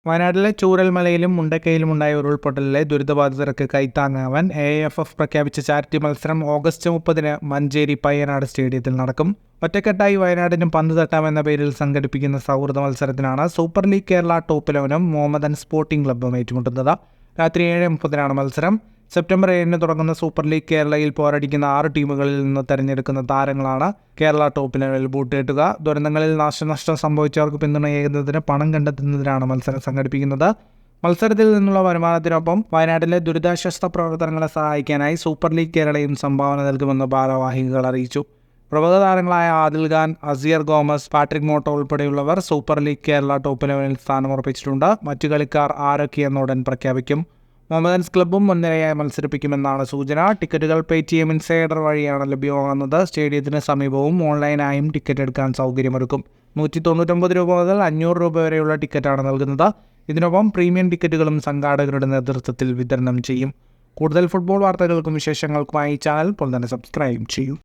വയനാട്ടിലെ ചൂരൽമലയിലും മുണ്ടക്കയിലും ഉണ്ടായ ഉരുൾപൊട്ടലിലെ ദുരിതബാധിതർക്ക് കൈത്താങ്ങാവാൻ AFF പ്രഖ്യാപിച്ച ചാരിറ്റി മത്സരം ഓഗസ്റ്റ് 30 മഞ്ചേരി പയ്യനാട് സ്റ്റേഡിയത്തിൽ നടക്കും. ഒറ്റക്കെട്ടായി വയനാടിനും പന്ത് തട്ടാമെന്ന പേരിൽ സംഘടിപ്പിക്കുന്ന സൗഹൃദ മത്സരത്തിനാണ് Super league Kerala top 11 Mohammedan Sporting ക്ലബ്ബും ഏറ്റുമുട്ടുന്നത്. രാത്രി 7:30 മത്സരം. സെപ്റ്റംബർ 7 തുടങ്ങുന്ന സൂപ്പർ ലീഗ് കേരളയിൽ പോരടിക്കുന്ന 6 ടീമുകളിൽ നിന്ന് തെരഞ്ഞെടുക്കുന്ന താരങ്ങളാണ് കേരള ടോപ്പ് 11 ബൂട്ടേറ്റുക. ദുരന്തങ്ങളിൽ നാശനഷ്ടം സംഭവിച്ചവർക്ക് പിന്തുണയേകുന്നതിന് പണം കണ്ടെത്തുന്നതിനാണ് മത്സരം സംഘടിപ്പിക്കുന്നത്. മത്സരത്തിൽ നിന്നുള്ള വരുമാനത്തിനൊപ്പം വയനാട്ടിലെ ദുരിതാശ്വാസ പ്രവർത്തനങ്ങളെ സഹായിക്കാനായി സൂപ്പർ ലീഗ് കേരളയും സംഭാവന നൽകുമെന്ന് ഭാരവാഹികൾ അറിയിച്ചു. പ്രമുഖ താരങ്ങളായ Adil Khan, Asier Gomez, Patrick Motta ഉൾപ്പെടെയുള്ളവർ സൂപ്പർ ലീഗ് കേരള ടോപ്പ് 11 സ്ഥാനമുറപ്പിച്ചിട്ടുണ്ട്. മറ്റു കളിക്കാർ ആരൊക്കെയെന്ന് ഉടൻ പ്രഖ്യാപിക്കും. മുഹമ്മദൻസ് ക്ലബ്ബും മുൻനിരയായി മത്സരിപ്പിക്കുമെന്നാണ് സൂചന. ടിക്കറ്റുകൾ പേടിഎം ഇൻസൈഡർ വഴിയാണ് ലഭ്യമാകുന്നത്. സ്റ്റേഡിയത്തിന് സമീപവും ഓൺലൈനായും ടിക്കറ്റ് എടുക്കാൻ സൗകര്യമൊരുക്കും. 199 രൂപ മുതൽ 500 രൂപ വരെയുള്ള ടിക്കറ്റാണ് നൽകുന്നത്. ഇതിനൊപ്പം പ്രീമിയം ടിക്കറ്റുകളും സംഘാടകരുടെ നേതൃത്വത്തിൽ വിതരണം ചെയ്യും. കൂടുതൽ ഫുട്ബോൾ വാർത്തകൾക്കും വിശേഷങ്ങൾക്കുമായി ചാനൽ ഇപ്പോൾ തന്നെ സബ്സ്ക്രൈബ് ചെയ്യൂ.